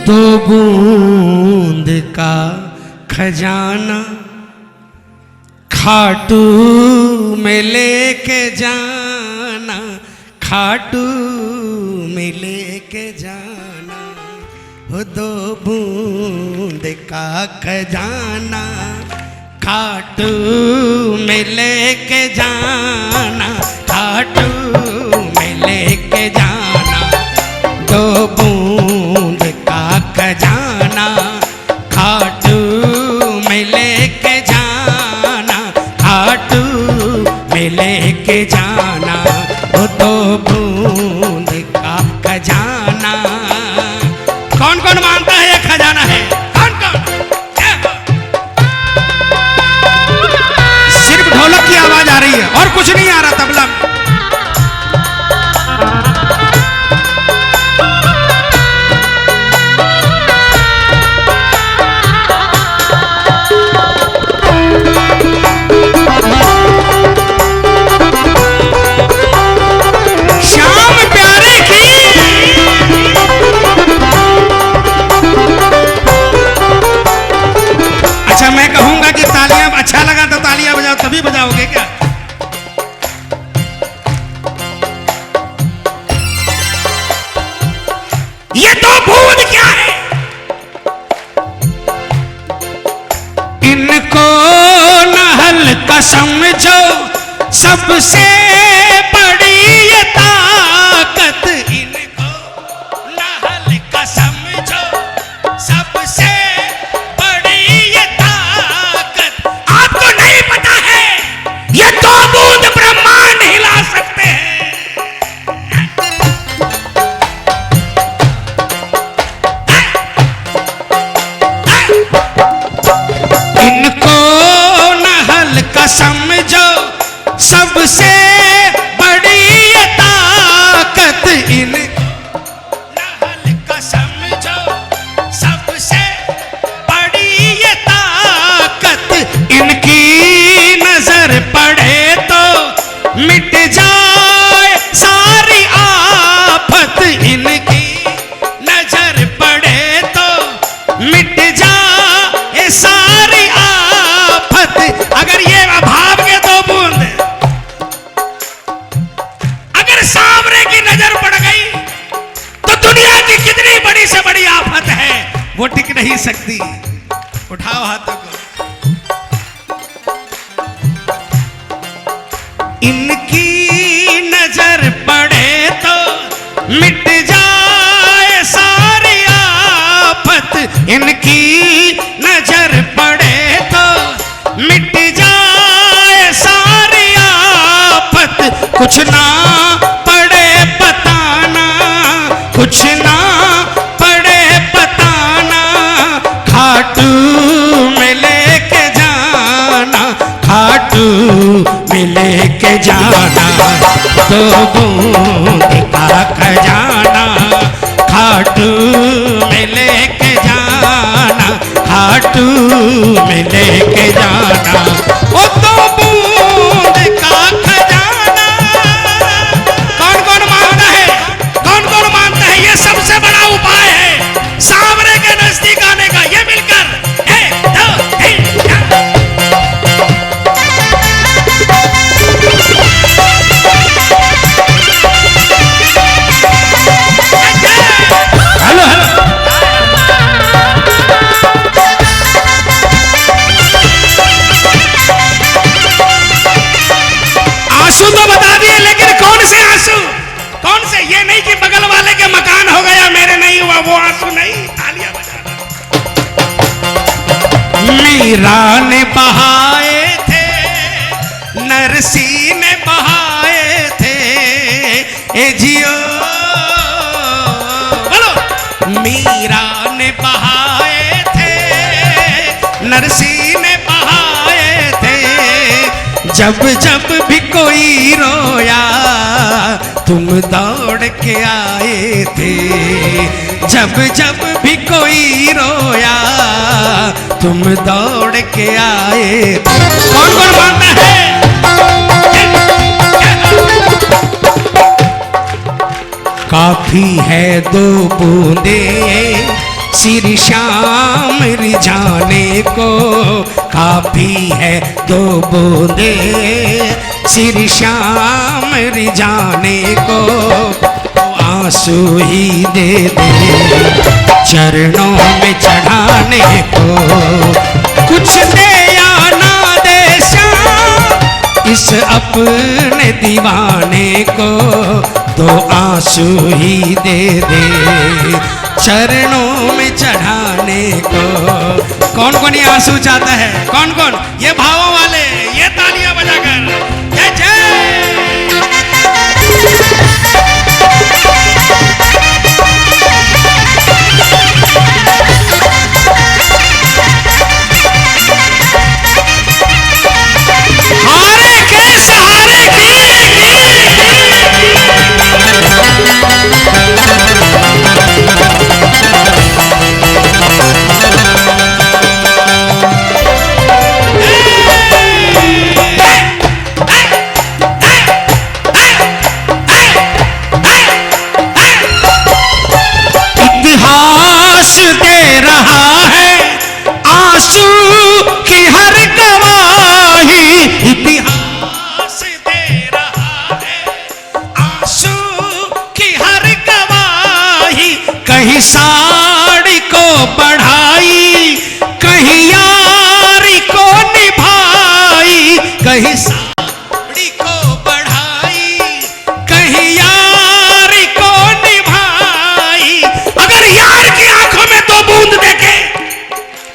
दो बूंद का खजाना खाटू में लेके जाना, खाटू में लेके जाना, वो दो बूंद का खजाना खाटू में लेके जाना, खाटू में लेके जाना, दो बूंद का खजाना खाटू में लेके जाना, खाटू में लेके जाना, वो दो बूंद का खजाना। कौन कौन मानता है ये खजाना है? कौन कौन? सिर्फ ढोलक की आवाज आ रही है और कुछ नहीं आ रहा तबला में। अच्छा लगा तो तालियां बजाओ, तभी बजाओगे क्या? ये दो बूंद क्या है? इनको न हल्का समझो, सबसे बड़ी ये ताकत, इनको न हल्का समझो, सबसे ये दो बूंद ब्रह्मांड हिला सकते हैं। इनको न हल्का समझो, सबसे बड़ी ये ताकत, इनको न हल्का समझो, सबसे बड़ी ये ताकत, इनकी नजर पड़े तो मिट जाए सारी आफत, इनकी नजर पड़े तो मिट जाए सारी आफत। अगर ये अभाव के दो बूंद, अगर सांवरे की नजर पड़ गई तो दुनिया की कितनी बड़ी से बड़ी आफत है वो टिक नहीं सकती। उठाओ हाथों को। इनकी नजर पड़े तो मिट जाए सारी आफत, इनकी नजर पड़े तो मिट जाए सारी आफत। कुछ ना पड़े बताना, कुछ ना पड़े बताना, खाटू में लेके जाना, खाटू में लेके जाना, दो बूंद का खजाना खाटू में लेके जाना, खाटू में लेके जाना, वो दो बूंद का खजाना। कौन कौन मानता है? कौन कौन मानता है ये सबसे बड़ा उपाय है सांवरे के नजदीक आने का? ये मिलकर 1 2 3 4। आंसू तो बता दिए, लेकिन कौन से आंसू? कौन से? ये नहीं कि बगल वाले के मकान हो गया मेरे नहीं हुआ, वो आंसू नहीं। तालियां बजाना। मीरा ने बहाए थे, नरसी ने बहाए थे, ए जियो बोलो। मीरा ने बहाए थे, नरसी ने बहाए थे, जब जब भी कोई रोया तुम दौड़ के आए थे, जब जब भी कोई रोया तुम दौड़ के आए थे। कौन कौन मानता है? काफी है दो बूंदे श्री श्याम रिझाने को काफी है दो बूंदे, श्री श्याम रिझाने को आंसू ही दे दे, चरणों में चढ़ाने को कुछ दे या ना दे श्याम इस अपने दीवाने को, तो आंसू ही दे दे चरणों में चढ़ाने को। कौन कौन ये आंसू चाहता है? कौन कौन? ये भावों वाले, ये तालियां बजाकर जय जय। हारे के सहारे की इतिहास दे रहा है आंसू की हर गवाही, इतिहास दे रहा है आंसू की हर गवाही, कहीं साड़ी को बढ़ाई, कहीं यारी को निभाई, कहीं साड़ी को बढ़ाई, कहीं यारी को निभाई। अगर यार की आंखों में दो बूंद देखे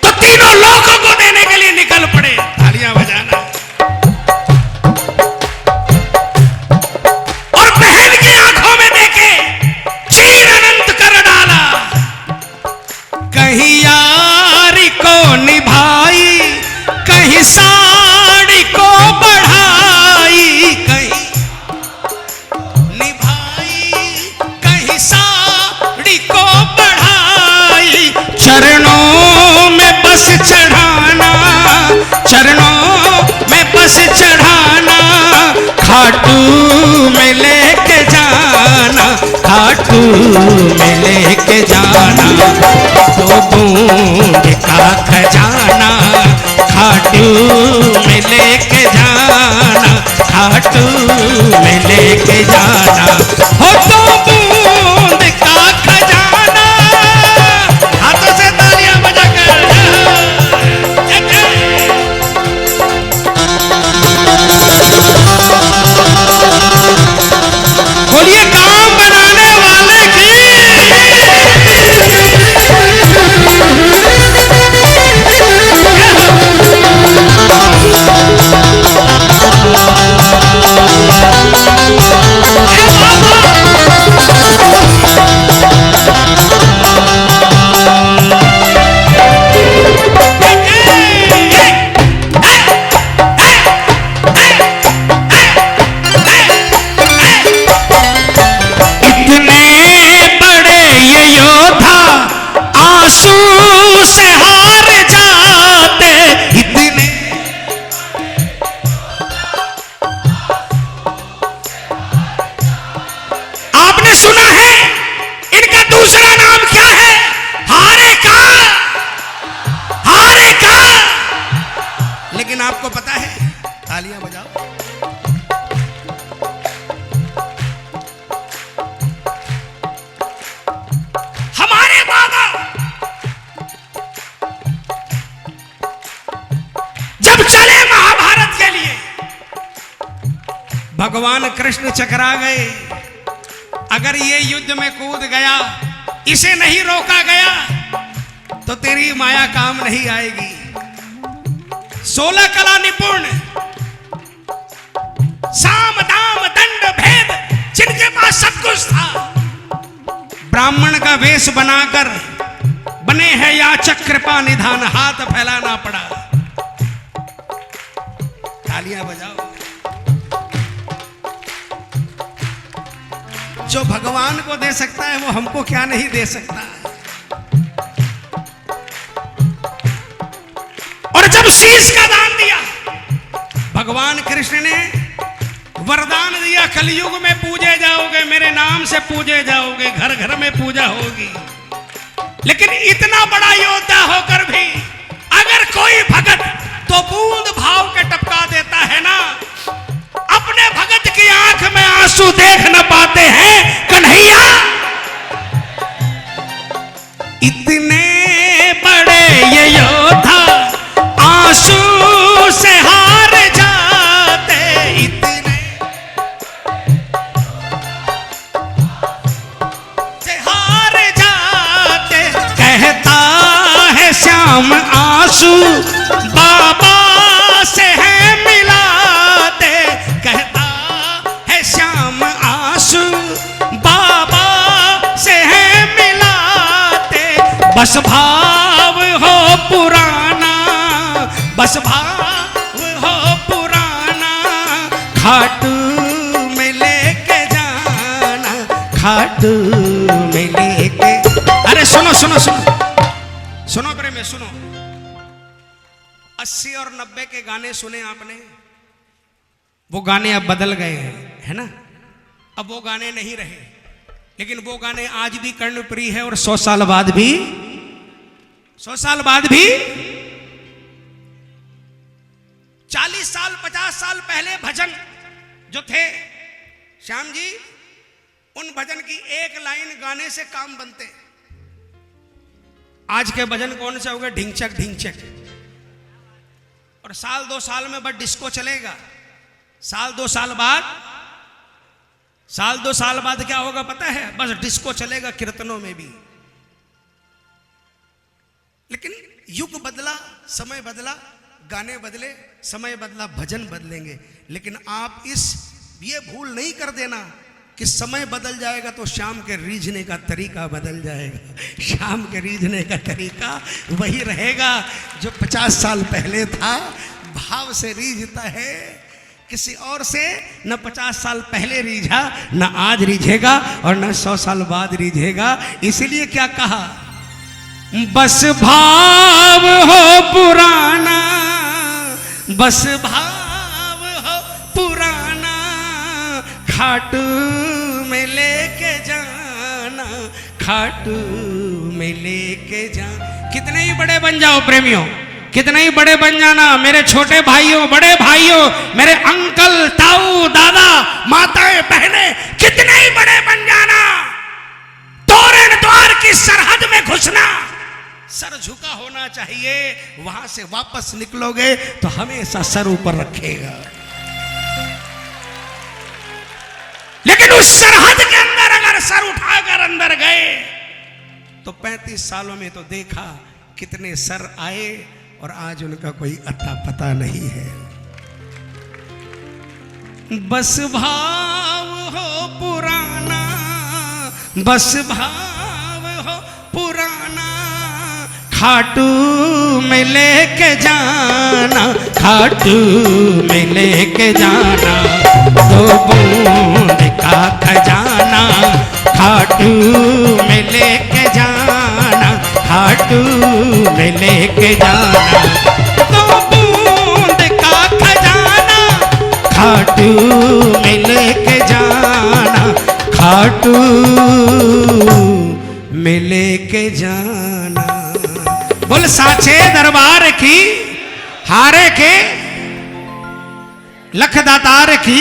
तो तीनों लोगों को देने के लिए निकल पड़े। तालियां बजाना। और बहन की आंखों में देखे चीर अनंत कर डाला, कहीं यारी को निभाई, कहीं साड़ी को बढ़ाई, कहीं निभाई, कहीं साड़ी को बढ़ाई। चरणों में बस चढ़ाना, चरणों में बस चढ़ाना, खाटू में लेके जाना, खाटू में लेके जाना, दो बूंद का खजाना, खाटू में लेके जाना, खाटू में लेके जाना, हो दो बूंद का खजाना। हाथों से तालियां बजाकर जय जय। बोलिए काम बनाने वाले की। सुना है इनका दूसरा नाम क्या है? हारे का, हारे का। लेकिन आपको पता है? तालियां बजाओ। हमारे बाबा जब चले महाभारत के लिए, भगवान कृष्ण चकरा गए। अगर ये युद्ध में कूद गया, इसे नहीं रोका गया, तो तेरी माया काम नहीं आएगी। 16 कला निपुण, साम दाम दंड भेद, जिनके पास सब कुछ था, ब्राह्मण का वेश बनाकर बने हैं याचक, कृपा निधान, हाथ फैलाना पड़ा। तालियां बजाओ। जो भगवान को दे सकता है वो हमको क्या नहीं दे सकता। और जब शीश का दान दिया, भगवान कृष्ण ने वरदान दिया, कलयुग में पूजे जाओगे, मेरे नाम से पूजे जाओगे, घर घर में पूजा होगी। लेकिन इतना बड़ा योद्धा होकर भी अगर कोई भगत तो बूंद भाव के टपका देता है ना, अपने भगत की आंख में आंसू देख न पाते हैं कन्हैया। इतने बड़े ये योद्धा आंसू से हार जाते, इतने से हार जाते। कहता है श्याम आंसू बाबा से है मिलाते, कहता है श्याम आंसू बाबा से है मिलाते। बस भाव हो पुराना, बस भाव हो पुराना, खाटू में लेके जाना, खाटू में लेके। अरे सुनो सुनो सुनो सुनो प्रेम में सुनो, 80 और 90 के गाने सुने आपने, वो गाने अब बदल गए हैं, है ना। अब वो गाने नहीं रहे, लेकिन वो गाने आज भी कर्णप्रिय है। और 100 साल बाद भी, 100 साल बाद भी, 40 साल 50 साल पहले भजन जो थे श्याम जी, उन भजन की एक लाइन गाने से काम बनते। आज के भजन कौन से हो गए? ढिंचक ढिंचक। और साल 2 साल में बस डिस्को चलेगा। साल 2 साल बाद, साल 2 साल बाद क्या होगा पता है? बस डिस्को चलेगा कीर्तनों में भी। लेकिन युग बदला, समय बदला, गाने बदले, समय बदला, भजन बदलेंगे। लेकिन आप ये भूल नहीं कर देना कि समय बदल जाएगा तो श्याम के रीझने का तरीका बदल जाएगा। श्याम के रीझने का तरीका वही रहेगा जो 50 साल पहले था। भाव से रीझता है, किसी और से न 50 साल पहले रीझा, न आज रीझेगा और न 100 साल बाद रीझेगा। इसीलिए क्या कहा? बस भाव हो पुराना, बस भाव हो पुराना, खाटू में लेके जाना, खाटू में लेके जाना। कितने ही बड़े बन जाओ प्रेमियों, कितने ही बड़े बन जाना मेरे छोटे भाइयों, बड़े भाइयों, मेरे अंकल, ताऊ, दादा, माताएं, बहनें, कितने ही बड़े बन जाना, तोरण द्वार की सरहद में घुसना, सर झुका होना चाहिए। वहां से वापस निकलोगे तो हमेशा सर ऊपर रखेगा। लेकिन उस सरहद के अंदर अगर सर उठाकर अंदर गए तो 35 सालों में तो देखा कितने सर आए और आज उनका कोई अता पता नहीं है। बस भाव हो पुराना, बस भाव हो पुराना, खाटू में लेके जाना, खाटू में लेके जाना, दो बूंद का खजाना, खाटू में लेके जाना, खाटू में लेके जाना, दो बूंद का खजाना, खाटू में लेके जाना, खाटू में लेके जाना। बोल साचे दरबार की, हारे के लख दातार की।